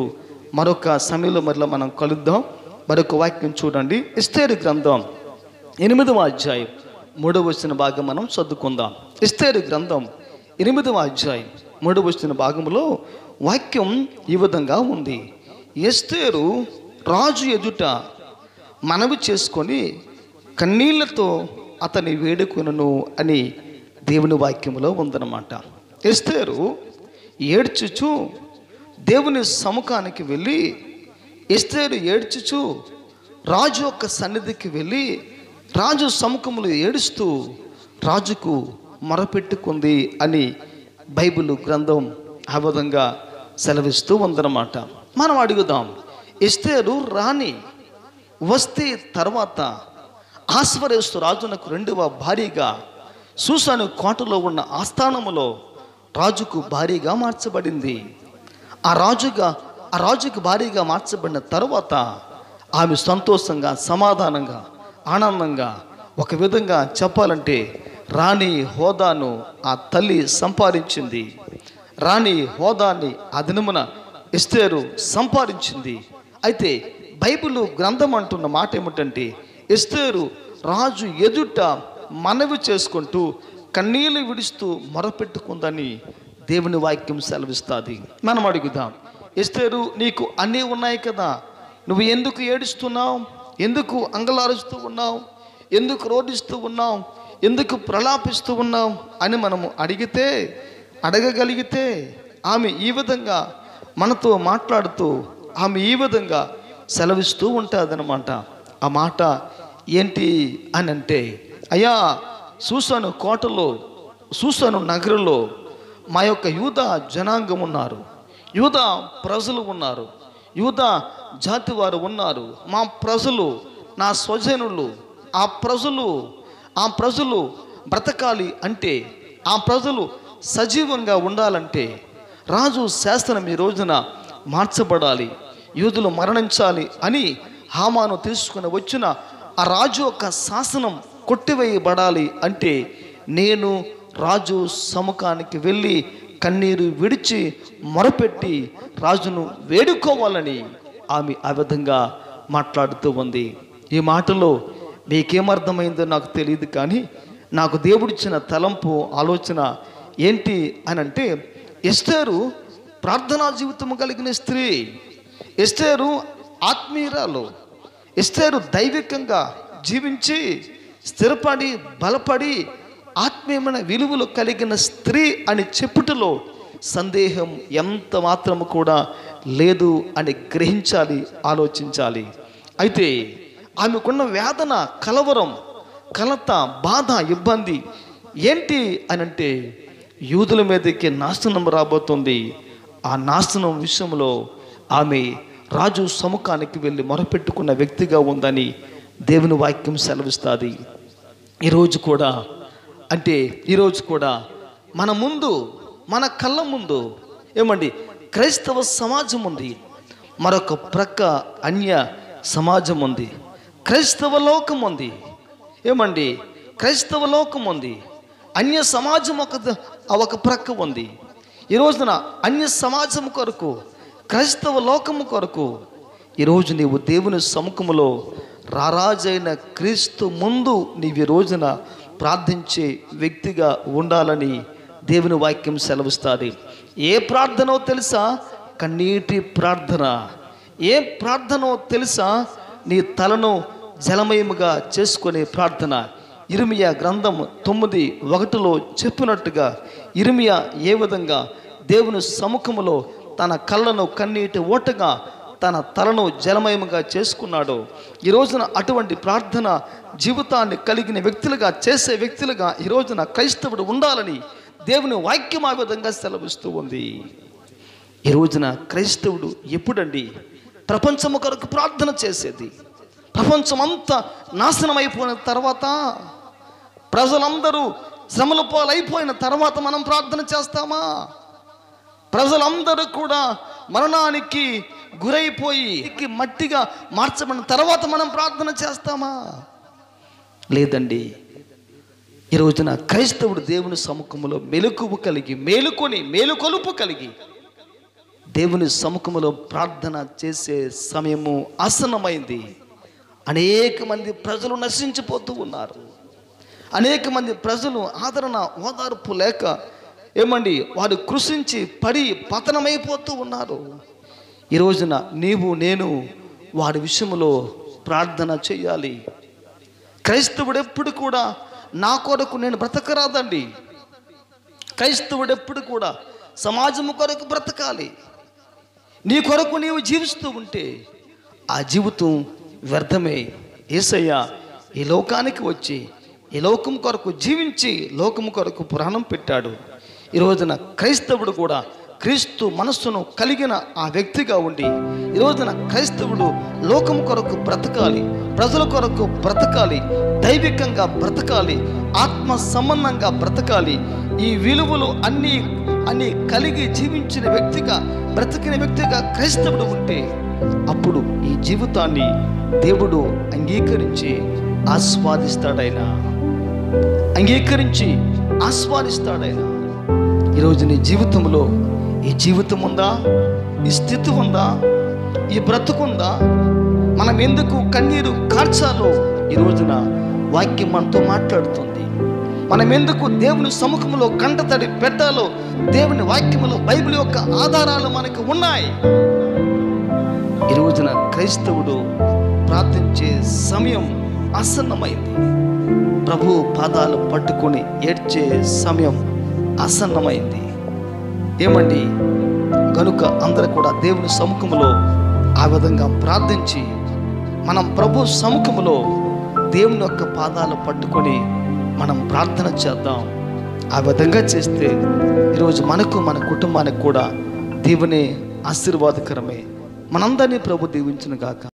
మరొక సమయంలో మరలా మనం కలుద్దాం. మరొక వాక్యం చూడండి. ఎస్తేరు గ్రంథం 8వ అధ్యాయం 3వ వచన భాగం మనం చదువుకుందాం. ఎస్తేరు గ్రంథం 8వ అధ్యాయం 3వ వచన భాగంలో వాక్యం ఈ విధంగా ఉంది. ఎస్తేరు రాజు ఎదుట మనవి చేసుకొని కన్నీళ్లతో అతని వేడుకొనును అని దేవుని వాక్యంలో ఉందన్నమాట. ఎస్తేరు ఏడ్చుచు దేవుని సముఖానికి వెళ్ళి, ఎస్తేరు ఏడ్చుచు రాజు యొక్క సన్నిధికి వెళ్ళి రాజు సముఖములో ఏడుస్తూ రాజుకు మొరపెట్టుకుంది అని బైబిల్ గ్రంథం ఆ విధంగా సెలవిస్తూ ఉందన్నమాట. మనం అడుగుదాం, ఎస్తేరు రాణి వస్తే తర్వాత ఆశ్వరేస్తు రాజునకు రెండవ భార్యగా షూషాను కోటలో ఉన్న ఆస్థానములో రాజుకు భార్యగా మార్చబడింది. ఆ రాజుకు భార్యగా మార్చబడిన తర్వాత ఆమె సంతోషంగా, సమాధానంగా, ఆనందంగా, ఒక విధంగా చెప్పాలంటే రాణి హోదాను ఆ తల్లి సంపాదించింది. రాణి హోదాని ఆ దినమున ఎస్తేరు సంపాదించింది. అయితే బైబిల్ గ్రంథం అంటున్న మాట ఏమిటంటే, ఎస్తేరు రాజు ఎదుట మనవి చేసుకుంటూ కన్నీళ్లు విడుస్తూ మొరపెట్టుకుందని దేవుని వాక్యం సెలవిస్తుంది. మనం అడుగుదాం, ఎస్తేరు నీకు అన్నీ ఉన్నాయి కదా, నువ్వు ఎందుకు ఏడుస్తున్నావు, ఎందుకు అంగలారుస్తూ ఉన్నావు, ఎందుకు రోధిస్తూ ఉన్నావు, ఎందుకు ప్రలాపిస్తూ ఉన్నావు అని మనము అడగగలిగితే ఆమె ఈ విధంగా మనతో మాట్లాడుతూ ఆమె ఈ విధంగా సెలవిస్తూ ఉంటుందన్నమాట. ఆ మాట ఏంటి అని అంటే, అయ్యా, షూషాను కోటలో, షూషాను నగరంలో మా యొక్క యూదా జనాంగం ఉన్నారు, యూదా ప్రజలు ఉన్నారు, యూదా జాతి వారు ఉన్నారు. మా ప్రజలు, నా స్వజనులు, ఆ ప్రజలు బ్రతకాలి అంటే, ఆ ప్రజలు సజీవంగా ఉండాలంటే రాజు శాసనం ఈ రోజున మార్చబడాలి, యూదులు మరణించాలి అని హామాను తీసుకుని వచ్చిన ఆ రాజు యొక్క శాసనం కొట్టివేయబడాలి అంటే నేను రాజు సముఖానికి వెళ్ళి కన్నీరు విడిచి మొరపెట్టి రాజును వేడుకోవాలని ఆమె ఆ విధంగా మాట్లాడుతూ ఉంది. ఈ మాటలో మీకేమర్థమైందో నాకు తెలియదు, కానీ నాకు దేవుడిచ్చిన తలంపు, ఆలోచన ఏంటి అని అంటే, ఎస్తేరు ప్రార్థనా జీవితం కలిగిన స్త్రీ, ఎస్తేరు ఆత్మీయురాలు, ఎస్తేరు దైవికంగా జీవించి స్థిరపడి బలపడి ఆత్మీయమైన విలువలు కలిగిన స్త్రీ అని చెప్పుటలో సందేహం ఎంత మాత్రము కూడా లేదు అని గ్రహించాలి, ఆలోచించాలి. అయితే ఆమెకున్న వేదన, కలవరం, కలత, బాధ, ఇబ్బంది ఏంటి అని అంటే, యూదుల మీదకి నాశనం రాబోతుంది. ఆ నాశనం విషయంలో ఆమె రాజు సముఖానికి వెళ్ళి మొరపెట్టుకున్న వ్యక్తిగా ఉందని దేవుని వాక్యం సెలవిస్తుంది. ఈరోజు కూడా మన ముందు, మన కళ్ళ ముందు ఏమండి క్రైస్తవ సమాజం ఉంది, మరొక ప్రక్క అన్య సమాజం ఉంది, క్రైస్తవ లోకం ఉంది, ఏమండి క్రైస్తవ లోకం ఉంది, అన్య సమాజం ఒక ప్రక్క ఉంది. ఈ రోజున అన్య సమాజం కొరకు, క్రైస్తవ లోకము కొరకు ఈరోజు నీవు దేవుని సముఖములో రారాజైన క్రీస్తు ముందు నీవు ఈ రోజున ప్రార్థించే వ్యక్తిగా ఉండాలని దేవుని వాక్యం సెలవిస్తుంది. ఏ ప్రార్థనో తెలుసా? కన్నీటి ప్రార్థన. ఏ ప్రార్థనో తెలుసా? నీ తలను జలమయముగా చేసుకునే ప్రార్థన. ఇర్మియా గ్రంథం 9:1 చెప్పినట్టుగా ఇర్మియా ఏ విధంగా దేవుని సముఖములో తన కళ్ళను కన్నీటి ఓటగా, తన తలను జలమయముగా చేసుకున్నాడో, ఈ రోజున అటువంటి ప్రార్థన జీవితాన్ని కలిగిన వ్యక్తులుగా, చేసే వ్యక్తులుగా ఈ రోజున క్రైస్తవుడు ఉండాలని దేవుని వాక్యం ఆ విధంగా సెలవిస్తూ ఉంది. ఈ రోజున క్రైస్తవుడు ఎప్పుడండి ప్రపంచము కొరకు ప్రార్థన చేసేది? ప్రపంచం అంతా నాశనం అయిపోయిన తర్వాత, ప్రజలందరూ శ్రమల పాలైపోయిన తర్వాత మనం ప్రార్థన చేస్తామా? ప్రజలందరూ కూడా మరణానికి గురైపోయి మట్టిగా మార్చబడిన తర్వాత మనం ప్రార్థన చేస్తామా? లేదండి. ఈ రోజున క్రైస్తవుడు దేవుని సముఖములో మెలకువ కలిగి, మేలుకొలుపు కలిగి దేవుని సముఖములో ప్రార్థన చేసే సమయము ఆసన్నమైంది. అనేక మంది ప్రజలు నశించిపోతూ ఉన్నారు. అనేక మంది ప్రజలు ఆదరణ, ఓదార్పు లేక ఏమండి వారు కృషించి పడి పతనమైపోతూ ఉన్నారు. ఈ రోజున నీవు, నేను వారి విషయంలో ప్రార్థన చేయాలి. క్రైస్తవుడు ఎప్పుడు కూడా నా కొరకు నేను బ్రతకరాదండి. క్రైస్తవుడు ఎప్పుడు కూడా సమాజము కొరకు బ్రతకాలి. నీ కొరకు నీవు జీవిస్తూ ఉంటే ఆ జీవితం వ్యర్థమే. యేసయ్య ఈ లోకానికి వచ్చి ఈ లోకం కొరకు జీవించి లోకం కొరకు ప్రాణం పెట్టాడు. ఈ రోజున క్రైస్తవుడు కూడా క్రీస్తు మనస్సును కలిగిన ఆ వ్యక్తిగా ఉండి ఈ రోజున క్రైస్తవుడు లోకం కొరకు బ్రతకాలి, ప్రజల కొరకు బ్రతకాలి, దైవికంగా బ్రతకాలి, ఆత్మ సంబంధంగా బ్రతకాలి. ఈ విలువలు అన్నీ కలిగి జీవించిన వ్యక్తిగా, బ్రతికిన వ్యక్తిగా క్రైస్తవుడు ఉంటే అప్పుడు ఈ జీవితాన్ని దేవుడు అంగీకరించి ఆస్వాదిస్తాడైనా, ఈరోజు నీ జీవితంలో ఈ జీవితం ఉందా, ఈ స్థితి ఉందా, ఈ బ్రతుకుందా? మనం ఎందుకు కన్నీరు కార్చాలో ఈ రోజున వాక్యం మనతో మాట్లాడుతుంది. మనం ఎందుకు దేవుని సముఖంలో కంటతడి పెట్టాలో దేవుని వాక్యములో, బైబిల్ యొక్క ఆధారాలు మనకు ఉన్నాయి. ఈ రోజున క్రైస్తవుడు ప్రార్థించే సమయం ఆసన్నమైంది. ప్రభు పాదాలు పట్టుకొని ఏడ్చే సమయం ఆసన్నమైంది. ఏమండి, కనుక అందరూ కూడా దేవుని సముఖంలో ఆ విధంగా ప్రార్థించి మనం ప్రభు సముఖంలో దేవుని యొక్క పాదాలు పట్టుకొని మనం ప్రార్థన చేద్దాం. ఆ విధంగా చేస్తే ఈరోజు మనకు, మన కుటుంబానికి కూడా దేవుని ఆశీర్వాదకరమే. మనందరినీ ప్రభు దీవించును గాక.